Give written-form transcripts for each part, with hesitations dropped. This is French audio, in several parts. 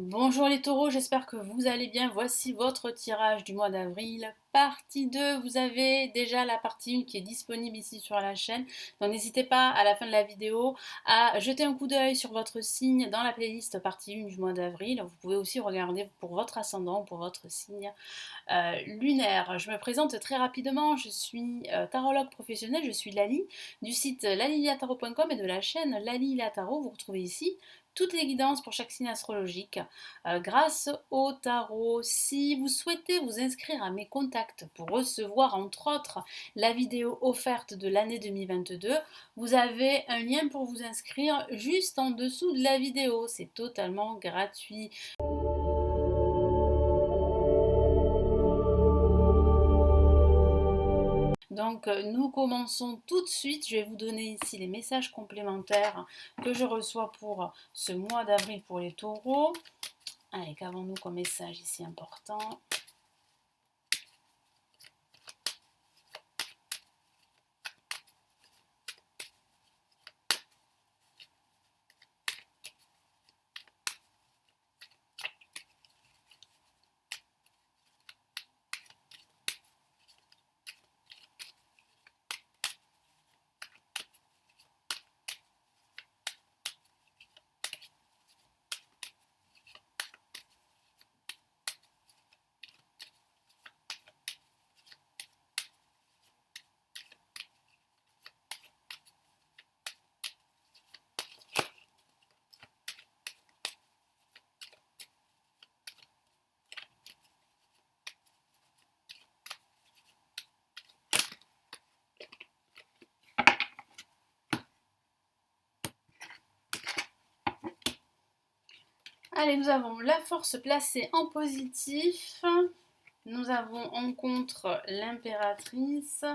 Bonjour les taureaux, j'espère que vous allez bien. Voici votre tirage du mois d'avril. Partie 2, vous avez déjà la partie 1 qui est disponible ici sur la chaîne. Donc n'hésitez pas à la fin de la vidéo à jeter un coup d'œil sur votre signe dans la playlist partie 1 du mois d'avril. Vous pouvez aussi regarder pour votre ascendant, pour votre signe lunaire. Je me présente très rapidement, je suis tarologue professionnelle, je suis Lali du site laliliatarot.com et de la chaîne Lalilia Tarot. Vous retrouvez ici toutes les guidances pour chaque signe astrologique grâce au tarot. Si vous souhaitez vous inscrire à mes contacts pour recevoir entre autres la vidéo offerte de l'année 2022, vous avez un lien pour vous inscrire juste en dessous de la vidéo. C'est totalement gratuit. Donc nous commençons tout de suite. Je vais vous donner ici les messages complémentaires que je reçois pour ce mois d'avril pour les taureaux. Allez, qu'avons-nous comme message ici important? Allez, nous avons la force placée en positif. Nous avons en contre l'impératrice.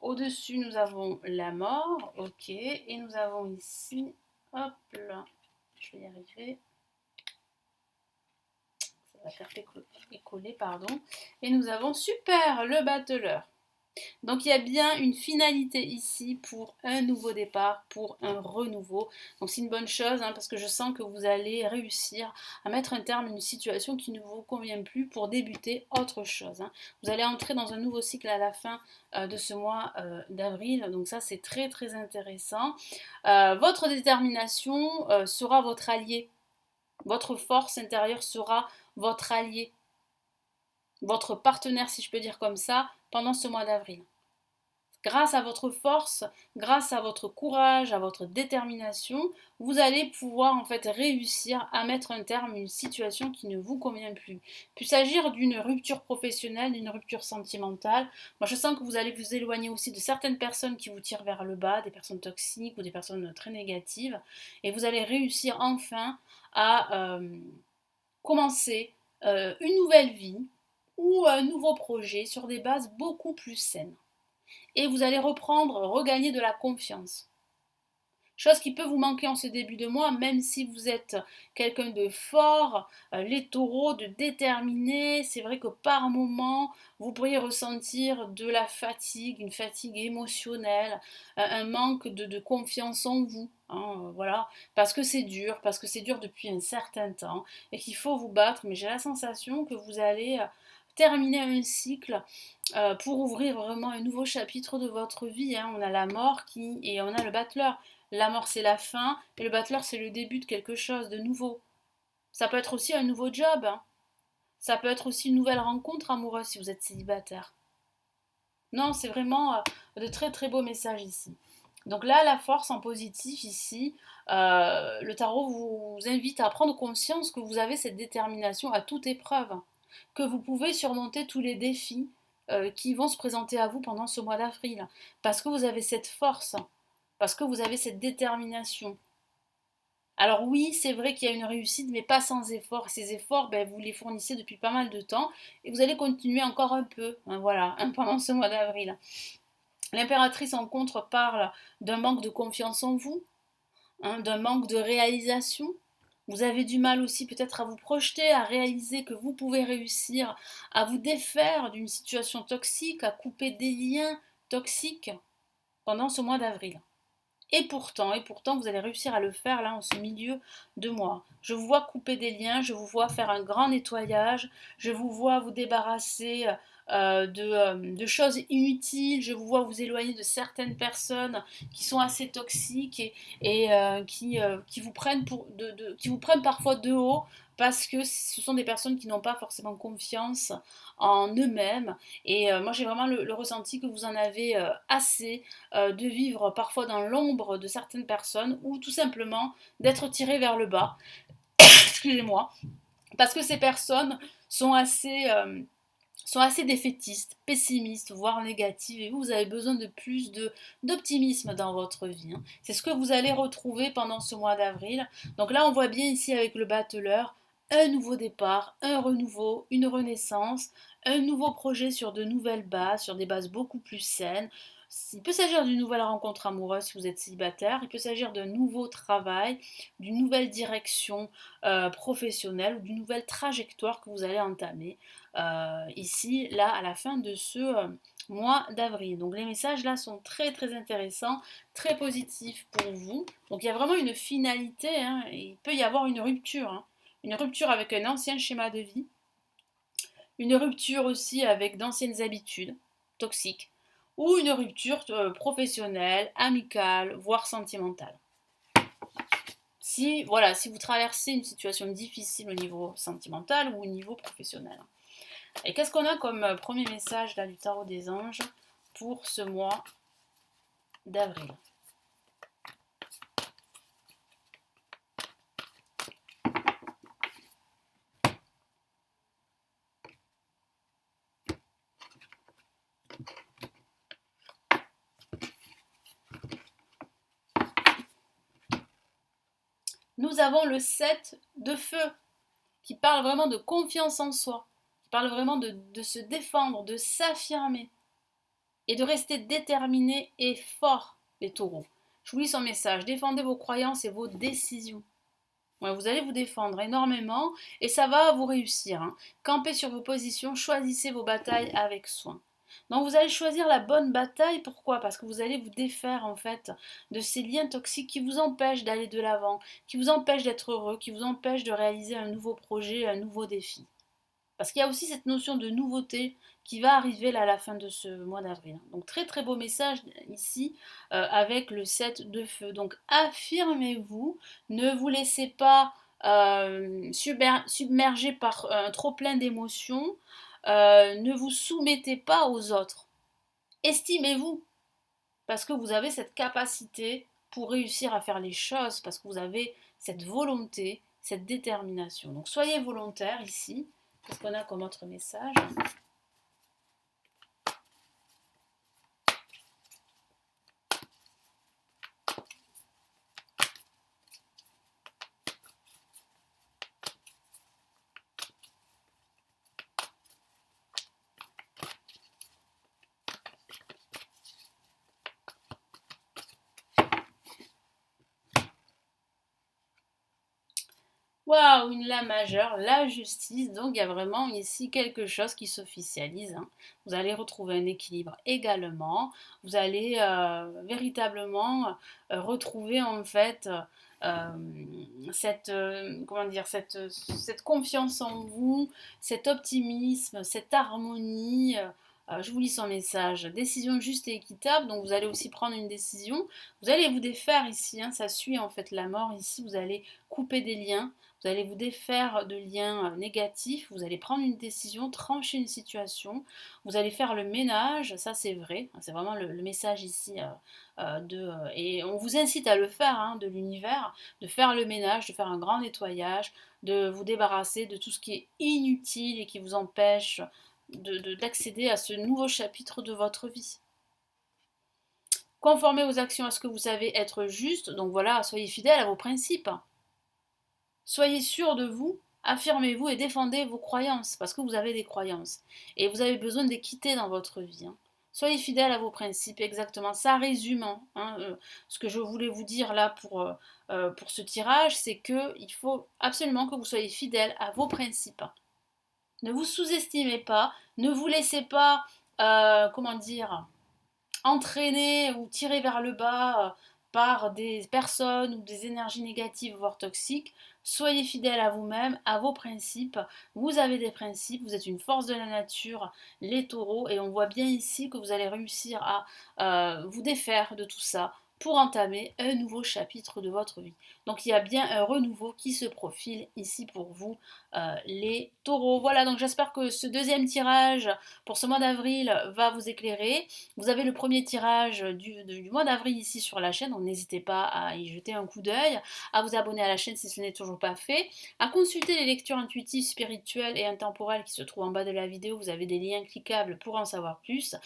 Au-dessus, nous avons la mort. Ok. Et nous avons ici, hop là, je vais y arriver. Ça va faire écoller, pardon. Et nous avons super, le battleur. Donc il y a bien une finalité ici pour un nouveau départ, pour un renouveau. Donc c'est une bonne chose parce que je sens que vous allez réussir à mettre un terme à une situation qui ne vous convient plus pour débuter autre chose. Vous allez entrer dans un nouveau cycle à la fin de ce mois d'avril. Donc ça c'est très très intéressant. Votre détermination sera votre allié. Votre force intérieure sera votre allié. Votre partenaire, si je peux dire comme ça, pendant ce mois d'avril. Grâce à votre force, grâce à votre courage, à votre détermination, vous allez pouvoir en fait réussir à mettre un terme à une situation qui ne vous convient plus. Il peut s'agir d'une rupture professionnelle, d'une rupture sentimentale. Moi je sens que vous allez vous éloigner aussi de certaines personnes qui vous tirent vers le bas, des personnes toxiques ou des personnes très négatives. Et vous allez réussir enfin à commencer une nouvelle vie ou un nouveau projet sur des bases beaucoup plus saines. Et vous allez reprendre, regagner de la confiance. Chose qui peut vous manquer en ce début de mois, même si vous êtes quelqu'un de fort, les taureaux, de déterminé. C'est vrai que par moment, vous pourriez ressentir de la fatigue, une fatigue émotionnelle, un manque de confiance en vous. Voilà, parce que c'est dur depuis un certain temps et qu'il faut vous battre. Mais j'ai la sensation que vous allez terminer un cycle pour ouvrir vraiment un nouveau chapitre de votre vie. On a la mort et on a le battleur. La mort, c'est la fin, et le battleur, c'est le début de quelque chose de nouveau. Ça peut être aussi un nouveau job. Ça peut être aussi une nouvelle rencontre amoureuse si vous êtes célibataire. Non, c'est vraiment de très très beaux messages ici. Donc là, la force en positif ici, le tarot vous invite à prendre conscience que vous avez cette détermination à toute épreuve, que vous pouvez surmonter tous les défis qui vont se présenter à vous pendant ce mois d'avril, parce que vous avez cette force, parce que vous avez cette détermination. Alors oui, c'est vrai qu'il y a une réussite, mais pas sans effort. Ces efforts, vous les fournissez depuis pas mal de temps et vous allez continuer encore un peu, voilà, pendant ce mois d'avril. L'impératrice en contre parle d'un manque de confiance en vous, d'un manque de réalisation. Vous avez du mal aussi peut-être à vous projeter, à réaliser que vous pouvez réussir à vous défaire d'une situation toxique, à couper des liens toxiques pendant ce mois d'avril. Et pourtant, vous allez réussir à le faire là en ce milieu de mois. Je vous vois couper des liens, je vous vois faire un grand nettoyage, je vous vois vous débarrasser de choses inutiles, je vous vois vous éloigner de certaines personnes qui sont assez toxiques et qui vous prennent qui vous prennent parfois de haut parce que ce sont des personnes qui n'ont pas forcément confiance en eux-mêmes. Et moi j'ai vraiment le ressenti que vous en avez assez de vivre parfois dans l'ombre de certaines personnes ou tout simplement d'être tiré vers le bas. Excusez-moi. Parce que ces personnes sont assez défaitistes, pessimistes, voire négatives, et vous avez besoin de plus d'optimisme dans votre vie. C'est ce que vous allez retrouver pendant ce mois d'avril. Donc là, on voit bien ici avec le battleur, un nouveau départ, un renouveau, une renaissance, un nouveau projet sur de nouvelles bases, sur des bases beaucoup plus saines. Il peut s'agir d'une nouvelle rencontre amoureuse si vous êtes célibataire, il peut s'agir d'un nouveau travail, d'une nouvelle direction professionnelle ou d'une nouvelle trajectoire que vous allez entamer ici, là, à la fin de ce mois d'avril. Donc les messages là sont très très intéressants, très positifs pour vous. Donc il y a vraiment une finalité, hein, et il peut y avoir une rupture avec un ancien schéma de vie, une rupture aussi avec d'anciennes habitudes toxiques, ou une rupture professionnelle, amicale, voire sentimentale. Si, voilà, si vous traversez une situation difficile au niveau sentimental ou au niveau professionnel. Et qu'est-ce qu'on a comme premier message là, du tarot des anges pour ce mois d'avril? Nous avons le 7 de feu qui parle vraiment de confiance en soi, qui parle vraiment de se défendre, de s'affirmer et de rester déterminé et fort, les taureaux. Je vous lis son message. Défendez vos croyances et vos décisions. Ouais, vous allez vous défendre énormément et ça va vous réussir. Campez sur vos positions, choisissez vos batailles avec soin. Donc vous allez choisir la bonne bataille. Pourquoi? Parce que vous allez vous défaire en fait de ces liens toxiques qui vous empêchent d'aller de l'avant, qui vous empêchent d'être heureux, qui vous empêchent de réaliser un nouveau projet, un nouveau défi. Parce qu'il y a aussi cette notion de nouveauté qui va arriver là à la fin de ce mois d'avril. Donc très très beau message ici avec le 7 de feu. Donc affirmez-vous, ne vous laissez pas submerger par un trop plein d'émotions, ne vous soumettez pas aux autres. Estimez-vous parce que vous avez cette capacité pour réussir à faire les choses, parce que vous avez cette volonté, cette détermination. Donc soyez volontaire ici. Qu'est-ce qu'on a comme autre message? Waouh, une la majeure, la justice. Donc il y a vraiment ici quelque chose qui s'officialise. Vous allez retrouver un équilibre également. Vous allez véritablement retrouver en fait euh, comment dire, cette confiance en vous, cet optimisme, cette harmonie. Je vous lis son message. Décision juste et équitable. Donc vous allez aussi prendre une décision. Vous allez vous défaire ici. Ça suit en fait la mort. Ici, vous allez couper des liens. Vous allez vous défaire de liens négatifs, vous allez prendre une décision, trancher une situation, vous allez faire le ménage, ça c'est vrai, c'est vraiment le message ici et on vous incite à le faire de l'univers, de faire le ménage, de faire un grand nettoyage, de vous débarrasser de tout ce qui est inutile et qui vous empêche d'accéder à ce nouveau chapitre de votre vie. Conformez vos actions à ce que vous savez être juste, donc voilà, soyez fidèles à vos principes. Soyez sûr de vous, affirmez-vous et défendez vos croyances, parce que vous avez des croyances. Et vous avez besoin d'équité dans votre vie. Soyez fidèle à vos principes, exactement. Ça résume ce que je voulais vous dire là pour ce tirage, c'est qu'il faut absolument que vous soyez fidèle à vos principes. Ne vous sous-estimez pas, ne vous laissez pas, comment dire, entraîner ou tirer vers le bas par des personnes ou des énergies négatives voire toxiques. Soyez fidèle à vous-même, à vos principes. Vous avez des principes, vous êtes une force de la nature, les taureaux, et on voit bien ici que vous allez réussir à vous défaire de tout ça pour entamer un nouveau chapitre de votre vie. Donc il y a bien un renouveau qui se profile ici pour vous, les taureaux. Voilà, donc j'espère que ce deuxième tirage pour ce mois d'avril va vous éclairer. Vous avez le premier tirage du mois d'avril ici sur la chaîne, donc n'hésitez pas à y jeter un coup d'œil, à vous abonner à la chaîne si ce n'est toujours pas fait, à consulter les lectures intuitives, spirituelles et intemporelles qui se trouvent en bas de la vidéo. Vous avez des liens cliquables pour en savoir plus.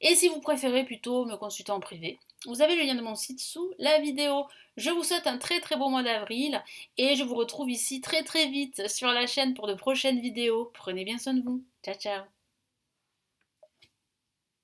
Et si vous préférez plutôt me consulter en privé, vous avez le lien de mon site sous la vidéo. Je vous souhaite un très très beau mois d'avril et je vous retrouve ici très très vite sur la chaîne pour de prochaines vidéos. Prenez bien soin de vous. Ciao ciao.